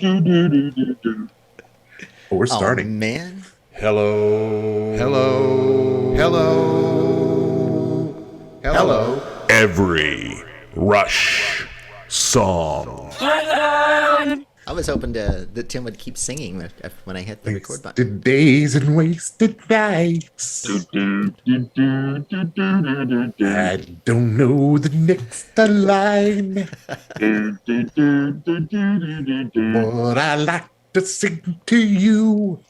Oh, we're Oh, starting. man. Hello. Hello. Hello. Hello. Every Rush song. I was hoping that Tim would keep singing when I hit the record button. Wasted days and wasted nights. I don't know the next line, but I like to sing to you,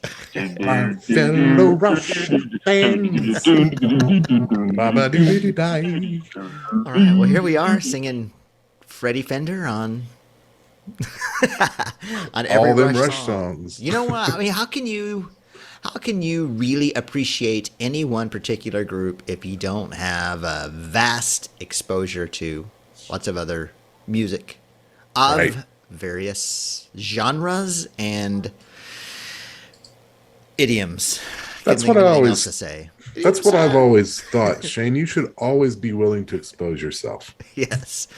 my fellow Rush fans. Ba-ba-dee-dee-dee-dee. All right. Well, here we are singing Freddie Fender on on every All them Rush Rush song. songs. You know what? I mean, how can you really appreciate any one particular group if you don't have a vast exposure to lots of other music of Right. various genres and idioms? That's Couldn't what I think of anything always- else to say. That's what I've always thought, Shane. You should always be willing to expose yourself. Yes.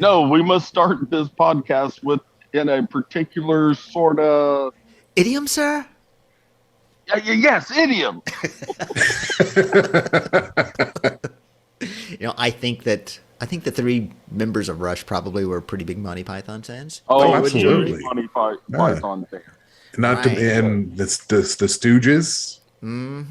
No, we must start this podcast with in a particular sort of Idiom, sir? yes, idiom. You know, I think the three members of Rush probably were pretty big Monty Python fans. Oh, would you absolutely. be Monty Python fan? Not Right. to and the Stooges.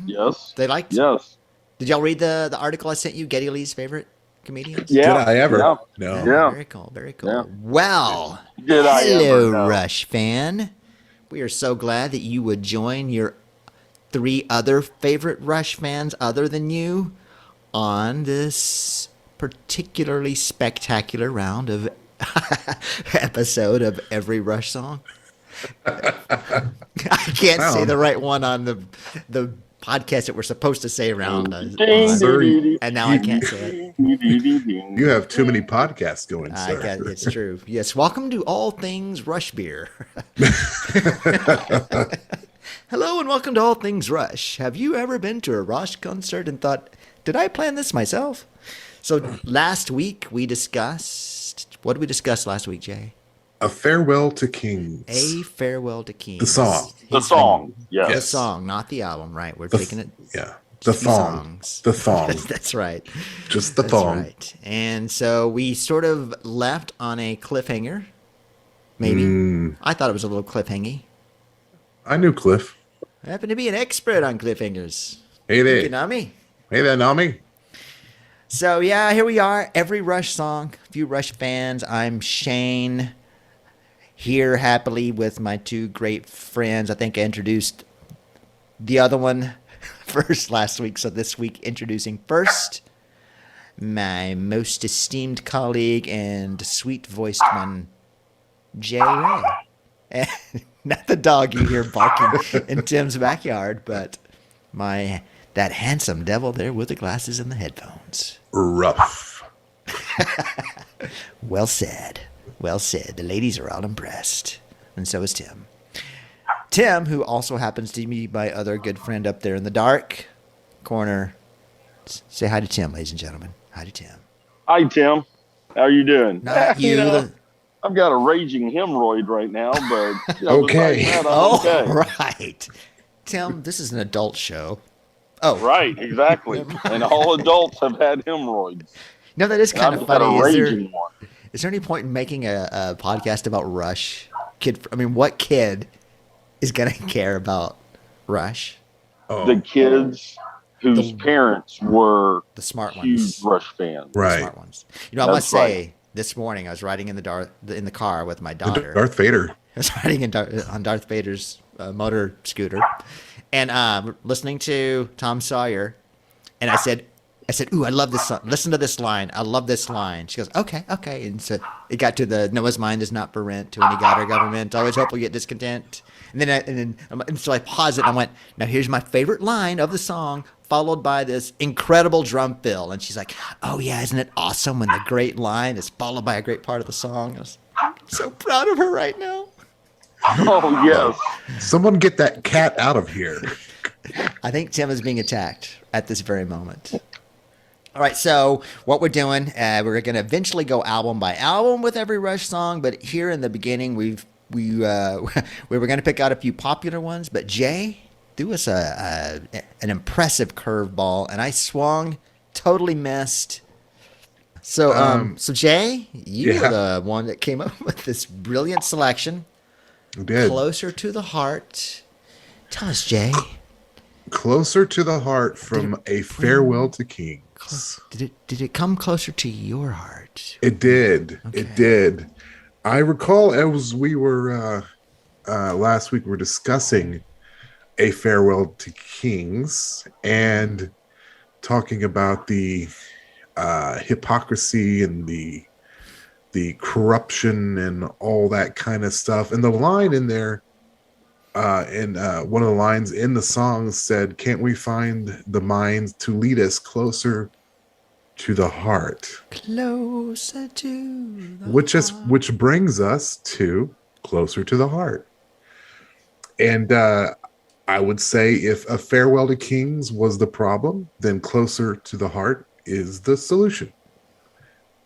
Yes. They liked. Yes. Did y'all read the article I sent you? Getty Lee's favorite comedians. Yeah. Did I ever? Yeah. No. Yeah. Very cool. Very cool. Yeah. Well, Did I hello, ever know? Rush fan. We are so glad that you would join your three other favorite Rush fans other than you on this particularly spectacular round of episode of every Rush song. I can't say Wow. the right one on the podcast that we're supposed to say around us. Sorry. And now I can't say it. You have too many podcasts going, I sir. guess it's true. Yes, welcome to All Things Rush Beer. Hello and welcome to All Things Rush. Have you ever been to a Rush concert and thought, did I plan this myself? So last week we discussed, what did we discuss last week, Jay? A Farewell to Kings. A Farewell to Kings. The song. The song. Yes. The Yes. song, not the album, right? We're The taking it. Yeah. The Two thong. songs. The thong. That's right. Just the That's thong. right. And so we sort of left on a cliffhanger. Maybe. Mm. I thought it was a little cliffhangy. I knew Cliff. I happen to be an expert on cliffhangers. Hey You there. know me. Hey there, Nami. So yeah, here we are. Every Rush song. A few Rush fans. I'm Shane. Here happily with my two great friends. I think I introduced the other one first last week. So this week introducing first my most esteemed colleague and sweet-voiced one, Jay Ray. And not the dog you hear barking in Tim's backyard, but that handsome devil there with the glasses and the headphones. Rough. Well said. Well said. The ladies are all impressed. And so is Tim. Tim, who also happens to be my other good friend up there in the dark corner. Say hi to Tim, ladies and gentlemen. Hi to Tim. Hi, Tim. How you doing? Not you. I've got a raging hemorrhoid right now, but Okay. besides that, I'm Oh, okay. right. Tim, this is an adult show. Oh, Right, exactly. And all adults have had hemorrhoids. No, that is And kind I've of got funny. a Is raging one. there any point in making a podcast about Rush? What kid is going to care about Rush? Oh, The kids whose parents were The smart huge ones. Rush fans. The right. smart ones. You know, I must That's say, this morning I was riding in the car with my The daughter. Darth Vader. I was riding on Darth Vader's motor scooter, and listening to Tom Sawyer, and I said, "Ooh, I love this song. Listen to this line. I love this line." She goes, "Okay." And so it got to the Noah's mind is not for rent. To any god or government, always hope we get discontent. And so I paused it and I went, "Now here's my favorite line of the song." Followed by this incredible drum fill, and she's like, "Oh yeah, isn't it awesome when the great line is followed by a great part of the song?" I'm so proud of her right now. Oh, yes. Someone get that cat out of here. I think Tim is being attacked at this very moment. All right, so what we're doing, we're going to eventually go album by album with every Rush song, but here in the beginning, we've we we were going to pick out a few popular ones, but Jay threw us an impressive curveball, and I swung, totally missed. So, so Jay, you were the one that came up with this brilliant selection. I did. Closer to the Heart. Tell us, Jay. Closer to the Heart from A Farewell to Kings. Did it come closer to your heart? It did. Okay. It did. I recall as we were last week, we were discussing A Farewell to Kings and talking about the hypocrisy and the corruption and all that kind of stuff. And the line in there, one of the lines in the song said, "Can't we find the mind to lead us closer to the heart?" Closer to the heart. Which brings us to Closer to the Heart. And I would say if A Farewell to Kings was the problem, then Closer to the Heart is the solution.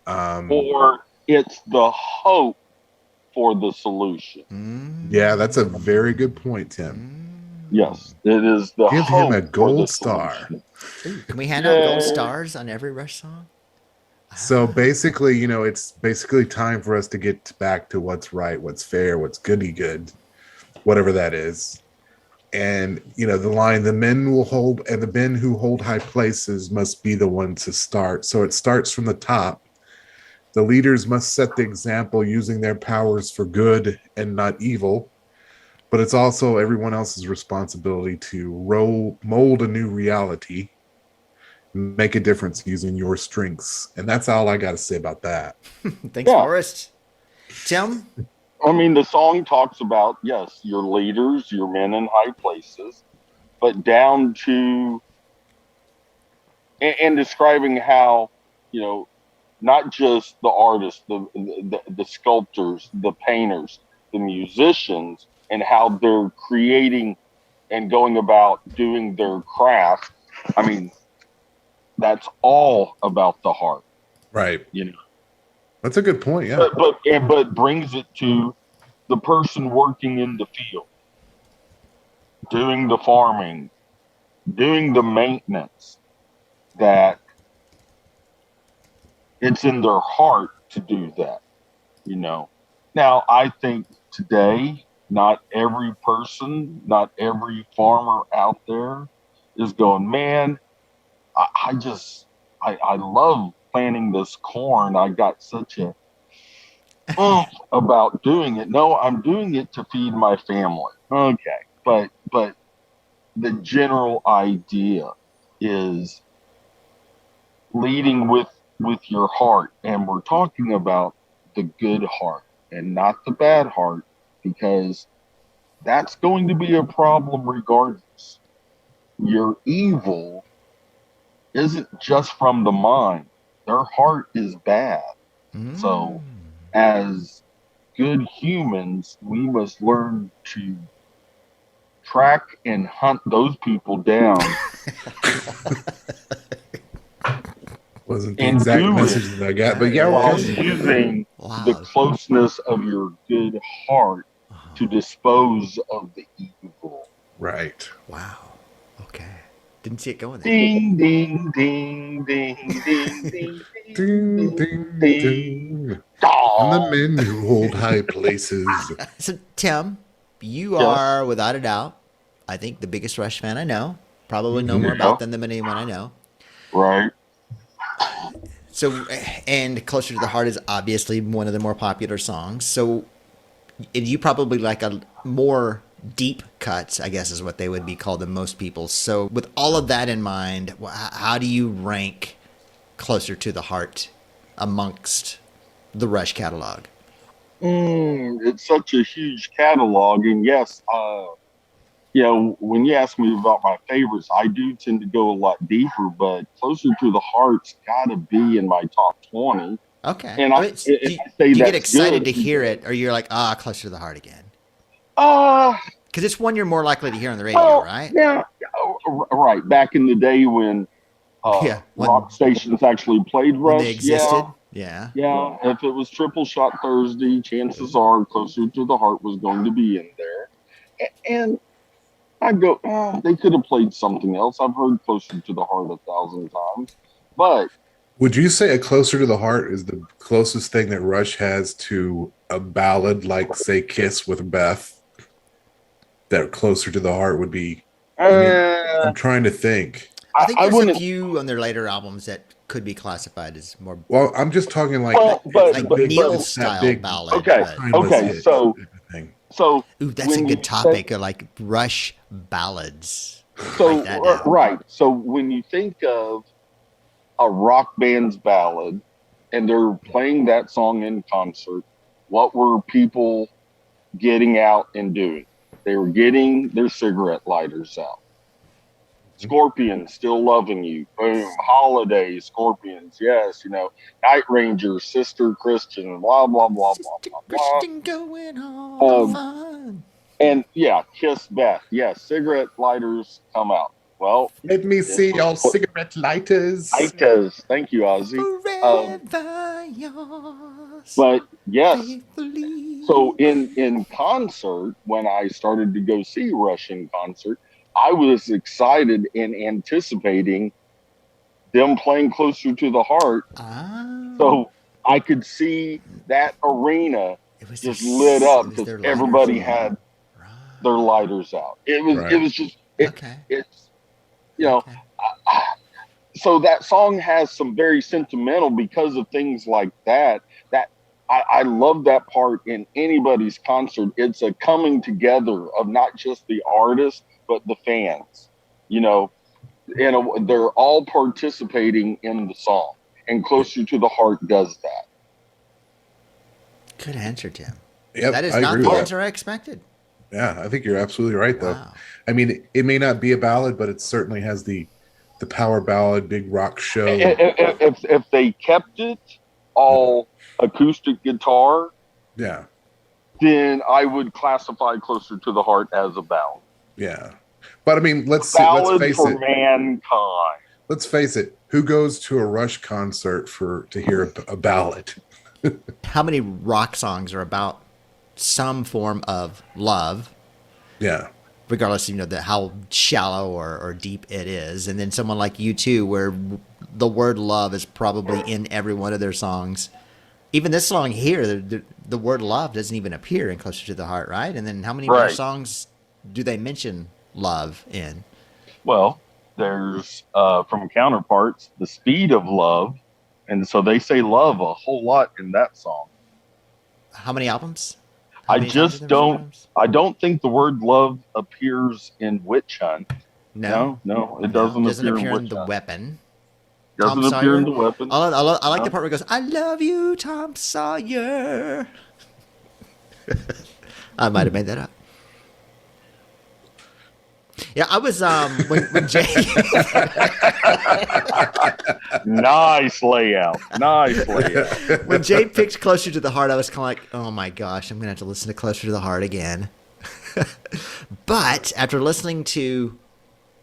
Or it's the hope for the solution. Yeah, that's a very good point, Tim. Yes, it is the Give hope him a for gold the star. solution. Ooh, can we hand out gold stars on every Rush song? So basically, it's basically time for us to get back to what's right, what's fair, what's goody good, whatever that is. And, the line, the men who hold high places must be the ones to start. So it starts from the top. The leaders must set the example using their powers for good and not evil. But it's also everyone else's responsibility to mold a new reality, make a difference using your strengths. And that's all I got to say about that. Thanks, Forrest. Tim? I mean, the song talks about, yes, your leaders, your men in high places, but down to, and describing how, not just the artists, the sculptors, the painters, the musicians, and how they're creating and going about doing their craft. I mean, that's all about the heart. Right. That's a good point, yeah. But brings it to the person working in the field, doing the farming, doing the maintenance, that it's in their heart to do that, Now, I think today, not every person, not every farmer out there is going, man, I love planting this corn. I got such a about doing it. No, I'm doing it to feed my family. Okay. But the general idea is leading with your heart. And we're talking about the good heart and not the bad heart, because that's going to be a problem regardless. Your evil isn't just from the mind. Their heart is bad. So as good humans, we must learn to track and hunt those people down. Wasn't the exact message that I got, but yeah, while using the closeness of your good heart to dispose of the evil. Right. Wow. Okay. Didn't see it going there. Ding, ding, ding, ding, ding, ding, Ding, ding, ding. And the men who hold high places. So, Tim, you are, without a doubt, I think the biggest Rush fan I know. Probably know more about them than anyone I know. Right. So, and Closer to the Heart is obviously one of the more popular songs. So, and you probably like a more deep cuts, I guess is what they would be called than most people. So, with all of that in mind, how do you rank Closer to the Heart amongst the Rush catalog? It's such a huge catalog, and yes, when you ask me about my favorites, I do tend to go a lot deeper, but Closer to the Heart's got to be in my top 20. Okay. And do you get excited to hear it, or you're like, Closer to the Heart again? Because it's one you're more likely to hear on the radio, right? Yeah, right. Back in the day when rock stations actually played Rush, they existed. Yeah. Yeah, if it was Triple Shot Thursday, chances are Closer to the Heart was going to be in there. And I go, oh, they could have played something else. I've heard Closer to the Heart 1,000 times. But Would you say a closer to the heart is the closest thing that Rush has to a ballad like, say, Kiss with Beth? That closer to the heart would be. I'm trying to think. I think I there's a wouldn't. few on their later albums that could be classified as more Well, I'm just talking like, Well, like big- Neil that style big ballad. Okay, but- timeless okay, hit so- type of thing. So, Ooh, that's a when good you topic. Like Rush ballads. So Write that down. right. So when you think of a rock band's ballad and they're playing that song in concert, what were people getting out and doing? They were getting their cigarette lighters out. Scorpions, Still Loving You. Boom. Holiday, Scorpions. Yes, Night Ranger, Sister Christian, blah, blah, blah, blah, blah, blah. Christian going on fun. And yeah, Kiss Beth. Yes, cigarette lighters come out. Well, Let me see your cigarette lighters. lighters. Thank you, Ozzy. Forever yours. But yes, faithfully. so in concert, when I started to go see Rush in concert, I was excited and anticipating them playing Closer to the Heart. Ah. So I could see that arena It was just their- lit up it was because their lighters everybody on. had Right. their lighters out. It was Right. it was just Okay. it's Okay. so that song has some very sentimental because of things like that. That I love that part in anybody's concert. It's a coming together of not just the artist but the fans. And they're all participating in the song. And Closer to the Heart does that. Good answer, Tim. Yep, That is I not agree the with that. answer I expected. Yeah, I think you're absolutely right, though. Wow. I mean, it may not be a ballad, but it certainly has the power ballad, big rock show. If they kept it all acoustic guitar, Yeah, then I would classify Closer to the Heart as a ballad. yeah. But I mean, let's Ballad face for it. mankind. Let's face it. Who goes to a Rush concert to hear a ballad? How many rock songs are about some form of love, Yeah, regardless, how shallow or deep it is? And then someone like U2, where the word love is probably in every one of their songs. Even this song here, the word love doesn't even appear in Closer to the Heart, right? And then how many more Right. songs do they mention love in? Well, there's from Counterparts, The Speed of Love. And so they say love a whole lot in that song. How many albums? How I many just times don't. I don't think the word love appears in Witch Hunt. No, No, it doesn't, doesn't appear appear in in Witch the Hunt. weapon. Doesn't Tom appear in Sawyer? the weapon. I like the No. part where it goes, "I love you, Tom Sawyer." I might have made that up. Yeah, I was when Jay Nice layout. Nice layout. when Jay picked Closer to the Heart, I was kind of like, "Oh my gosh, I'm gonna have to listen to Closer to the Heart again." But after listening to,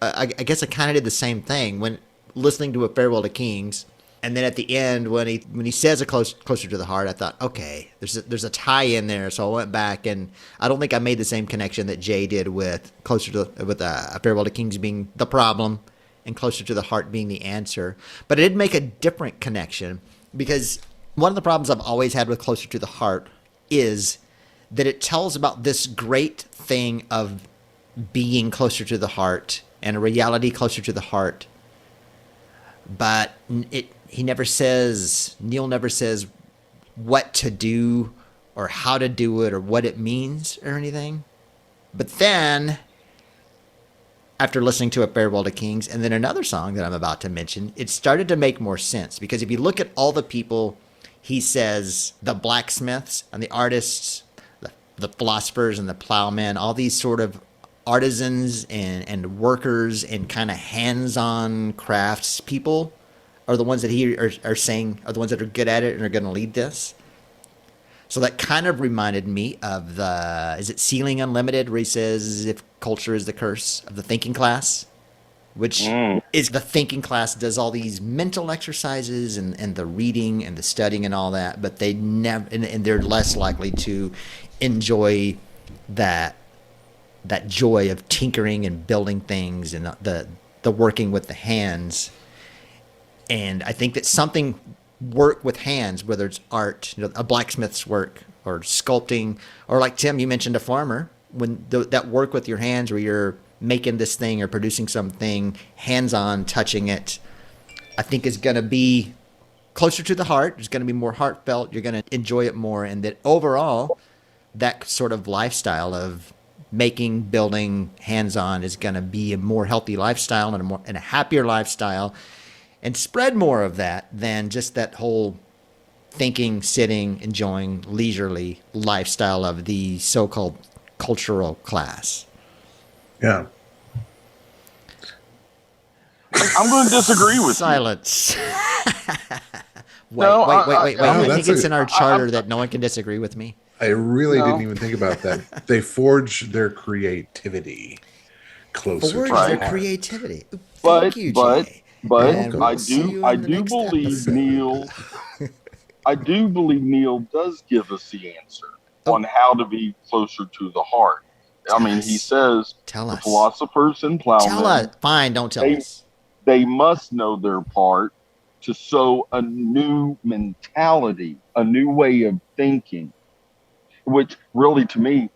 I guess I kind of did the same thing when listening to A Farewell to Kings, and then at the end when he says Closer to the Heart, I thought, okay, there's a tie in there. So I went back, and I don't think I made the same connection that Jay did with A Farewell to Kings being the problem and Closer to the Heart being the answer. But I did make a different connection because one of the problems I've always had with Closer to the Heart is that it tells about this great thing of being closer to the heart and a reality closer to the heart. But Neil never says what to do or how to do it or what it means or anything. But then, after listening to A Farewell to Kings and then another song that I'm about to mention, it started to make more sense. Because if you look at all the people, he says, the blacksmiths and the artists, the philosophers and the plowmen, all these sort of artisans and workers and kind of hands-on crafts people are the ones that he are saying are the ones that are good at it and are going to lead this. So that kind of reminded me of is it Ceiling Unlimited, where he says, if culture is the curse of the thinking class? which is the thinking class does all these mental exercises and the reading and the studying and all that, but they never and they're less likely to enjoy that joy of tinkering and building things and the working with the hands. And I think that something work with hands, whether it's art, a blacksmith's work or sculpting, or like Tim, you mentioned a farmer, when that work with your hands where you're making this thing or producing something hands-on, touching it, I think is going to be closer to the heart. It's going to be more heartfelt. You're going to enjoy it more. And that overall, that sort of lifestyle of making, building, hands-on is going to be a more healthy lifestyle and a happier lifestyle, and spread more of that than just that whole thinking, sitting, enjoying, leisurely lifestyle of the so-called cultural class. Yeah. I'm going to disagree with Silence. Wait. No, I think that's it's in our charter that no one can disagree with me. I really No. didn't even think about that. They forge their creativity closer Forge to their the heart. creativity. But Thank you, but Jay. but And I we'll see do you I in the do next believe episode. Neil. I do believe Neil does give us the answer Oh. on how to be closer to the heart. I mean, he us. says Tell the us. philosophers and plowmen, Tell us. Fine, don't tell They- us. they must know their part to sow a new mentality, a new way of thinking, which really to me,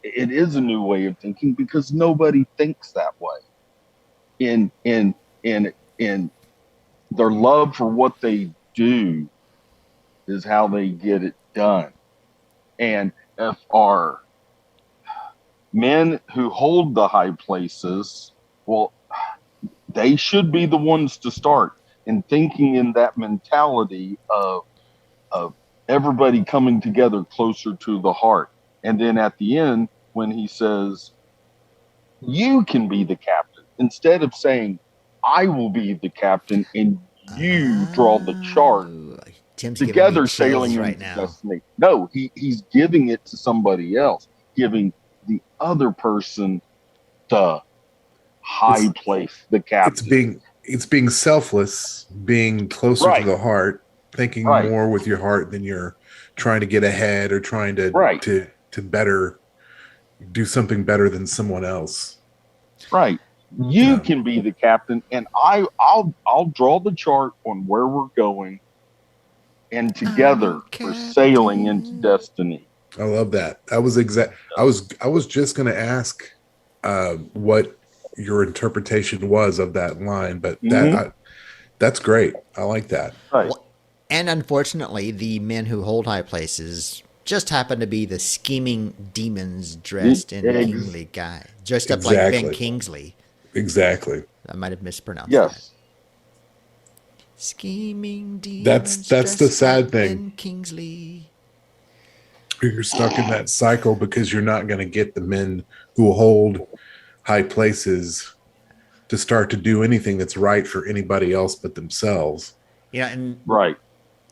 it is a new way of thinking because nobody thinks that way. In their love for what they do is how they get it done. And if our men who hold the high places, well, they should be the ones to start in thinking in that mentality of everybody coming together closer to the heart. And then at the end, when he says, you can be the captain, instead of saying, I will be the captain and you draw the chart, Oh, Tim's giving me together chills sailing right into now. destiny. No, he's giving it to somebody else, giving the other person the high place, the captain. It's being selfless, being closer Right. to the heart, thinking Right. more with your heart than you're trying to get ahead or trying to Right. to better do something better than someone else. Right. You Yeah. can be the captain, and I'll draw the chart on where we're going, and together we're sailing into destiny. I love that. I was just going to ask what your interpretation was of that line, but that's great. I like that. Right. Well, and unfortunately, the men who hold high places just happen to be the scheming demons dressed in Ex- kingly guy, dressed up like Exactly. Ben Kingsley. Exactly. I might have mispronounced that. Yes. Scheming demons. That's the dressed sad like thing. Ben Kingsley. You're stuck in that cycle because you're not going to get the men who hold high places to start to do anything that's right for anybody else but themselves. You know, and Right.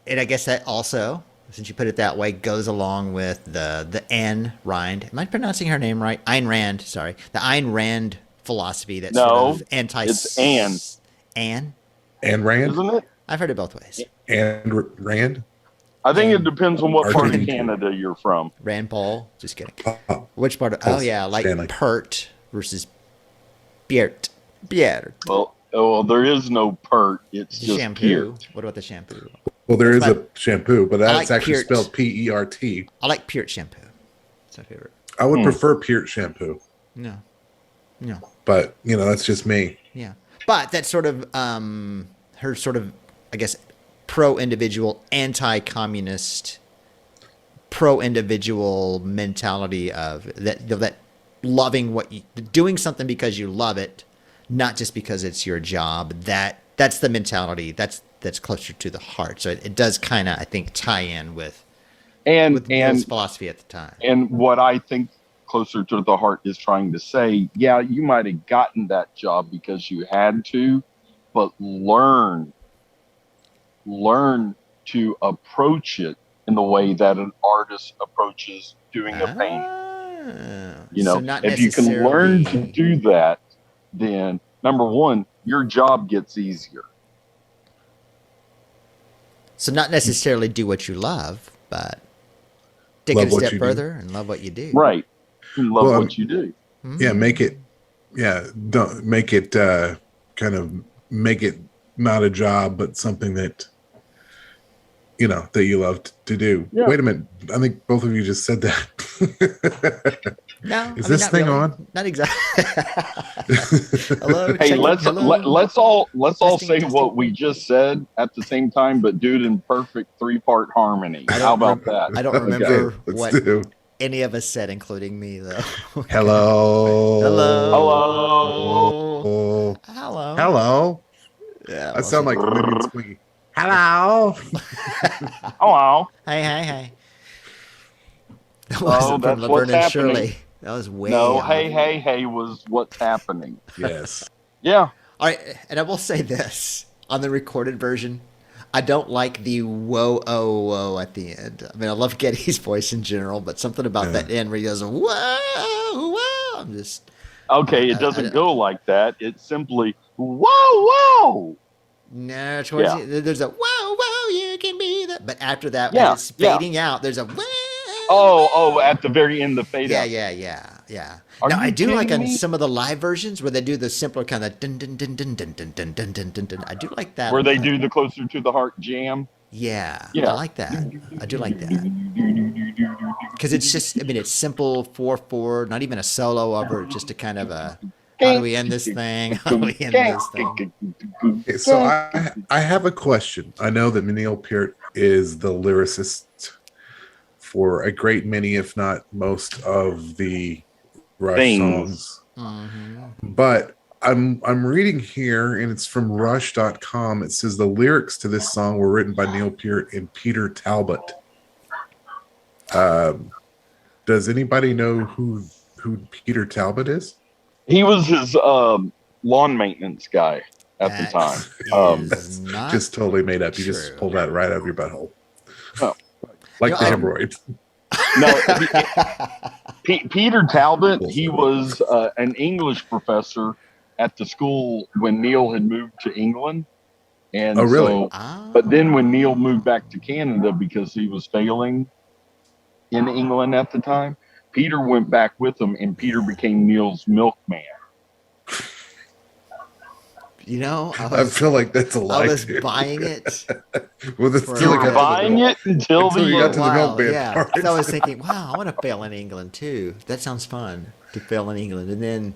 I guess that also, since you put it that way, goes along with the Ayn Rand. Am I pronouncing her name right? Ayn Rand. Sorry, the Ayn Rand philosophy that's No, sort of anti. it's Anne. Anne. And Rand? Isn't it? I've heard it both ways. And Rand? I think it depends on what part of R2D2. Canada you're from. Rand Paul. Just kidding. Oh, Which part? Of, Paul oh yeah, like Stanley. Pert versus Biert. Biert. Well, there is no pert. It's just Shampoo. Peart. What about the shampoo? well, there is That's a shampoo, but that's like actually Peart. spelled P-E-R-T. I like Peart shampoo. It's my favorite. I would prefer Peart shampoo, No. No. but that's just me. Yeah. But that's sort of her sort of, I guess, pro-individual, anti-communist, pro-individual mentality of that loving doing something because you love it, not just because it's your job. That's the mentality. That's closer to the heart. So it does kind of, I think, tie in with Neil's And philosophy at the time. and what I think closer to the heart is trying to say, yeah, you might have gotten that job because you had to, but learn to approach it in the way that an artist approaches doing a painting. Ah, You know, so not if you can learn to necessarily- do that, then number one, your job gets easier. So not necessarily do what you love, but take Love it a what step you do. further and love what you do. Right. You love Well, what you do. Yeah, make it. Yeah, don't make it kind of make it not a job, but something that that you love to do. Yeah. Wait a minute, I think both of you just said that. No, Is this not thing really. on? Not exactly. Hello. Hey, checking, let's hello. let's all Testing, say testing. what we just said at the same time, but do it in perfect 3-part harmony. I How don't about rem- that? I don't remember Let's what do. any of us said, including me, though. Hello. Hello. Oh, Hello. hello. Yeah, I sound like Lydian Squeaky. Hello. Hello. Hey. That Oh, wasn't that's from what's Laverne and happening. Shirley. That was way No, off. hey was what's happening. Yes. Yeah. All right, and I will say this on the recorded version, I don't like the whoa oh whoa at the end. I mean, I love Getty's voice in general, but something about that end where he goes whoa whoa. I'm just Okay, it I- doesn't go like that. It's simply whoa. no. Towards Yeah. there's a whoa whoa you can be the, but after that Yeah, as it's yeah. fading out, there's a whoa. Oh, at the very end, the fade Yeah, out. yeah. Are Now you I do like kidding on me? some of the live versions where they do the simpler kind of dun dun dun dun dun dun dun dun dun dun dun. I do like that. Where they one. do the closer to the heart jam. Yeah, Yeah. I like that. I do like that because it's just. I mean, it's simple 4/4, not even a solo over. Just a kind of a. How do we end this thing? How do we end this thing? Okay, so I have a question. I know that Neil Peart is the lyricist for a great many, if not most, of the Rush Things. songs. Mhm. But I'm reading here, and it's from Rush.com. It says the lyrics to this song were written by Neil Peart and Peter Talbot. Does anybody know who Peter Talbot is? He was his lawn maintenance guy at the That time. is not Just totally made up. You just true. pulled that right out of your butthole. Oh. Like the No, hemorrhoid. No, Peter Talbot, he was an English professor at the school when Neil had moved to England. And Oh, really? so, Ah. but then when Neil moved back to Canada because he was failing in England at the time, Peter went back with him and Peter became Neil's milkman. You know, I feel like that's a lie. I was too. buying it. Well, that's for still a like while. Buying it until Until the you got end. to the milkman yeah. part. So I was thinking, wow, I want to fail in England too. That sounds fun to fail in England, and then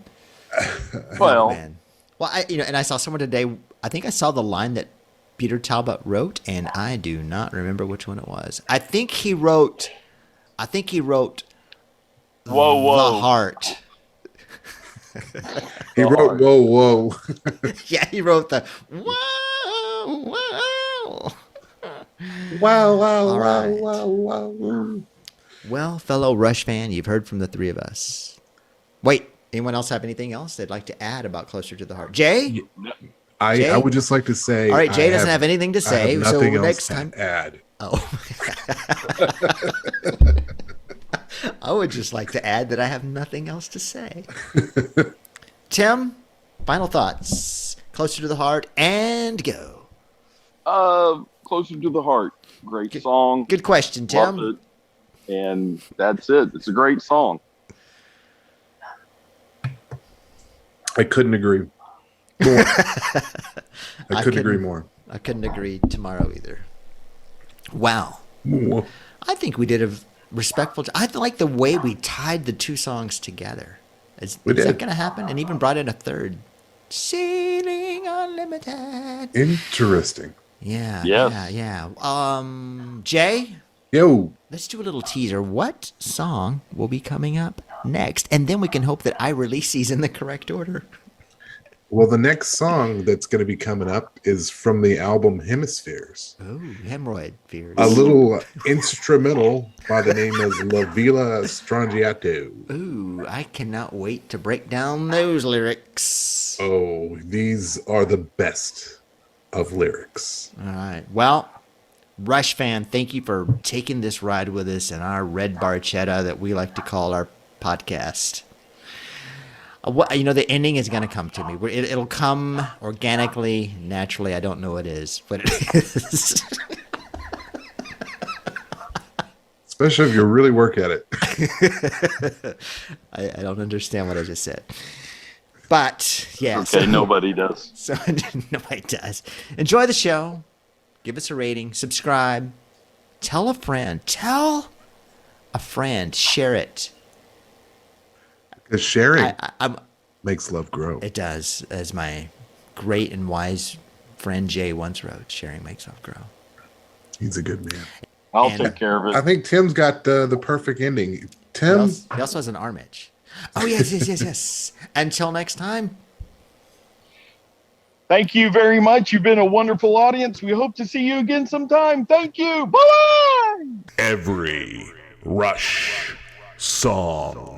Well, man. Well, and I saw someone today. I think I saw the line that Peter Talbot wrote, and I do not remember which one it was. I think he wrote. Whoa. The Heart. He wrote whoa. Yeah, he wrote the whoa. Wow, All right. wow. Well, fellow Rush fan, you've heard from the three of us. Wait, anyone else have anything else they'd like to add about Closer to the Heart? Jay? Jay? I would just like to say All right, Jay I doesn't have anything to I say, have so nothing else next to time. add. Oh. I would just like to add that I have nothing else to say. Tim, final thoughts. Closer to the Heart and go. Closer to the Heart. Great song. Good question, Loved Tim. it. And that's it. It's a great song. I couldn't agree more. I couldn't agree more. I couldn't agree tomorrow either. Wow. More. I think we did a respectful. I like the way we tied the two songs together. Is We that did. going to happen? And even brought in a third. Sailing Unlimited. Interesting. Yeah. Yes. Yeah. Jay, Yo, let's do a little teaser. What song will be coming up next? And then we can hope that I release these in the correct order. well, the next song that's going to be coming up is from the album Hemispheres. Oh, hemorrhoid fears. A little instrumental by the name of La Villa Strangiato. Ooh, I cannot wait to break down those lyrics. Oh, these are the best of lyrics. All right. Well, Rush fan, thank you for taking this ride with us in our red barchetta that we like to call our podcast. The ending is going to come to me. It'll come organically, naturally. I don't know what it is, but it is. Especially if you really work at it. I don't understand what I just said. But, yeah. Okay, nobody does. So nobody does. Enjoy the show. Give us a rating. Subscribe. Tell a friend. Tell a friend. Share it. Because sharing I'm makes love grow. It does, as my great and wise friend Jay once wrote. Sharing makes love grow. He's a good man. I'll And- take care of I it. think Tim's got the perfect ending. Tim, He also has an arm itch. Oh, yes. Until next time. Thank you very much. You've been a wonderful audience. We hope to see you again sometime. Thank you. Bye-bye. Every Rush song.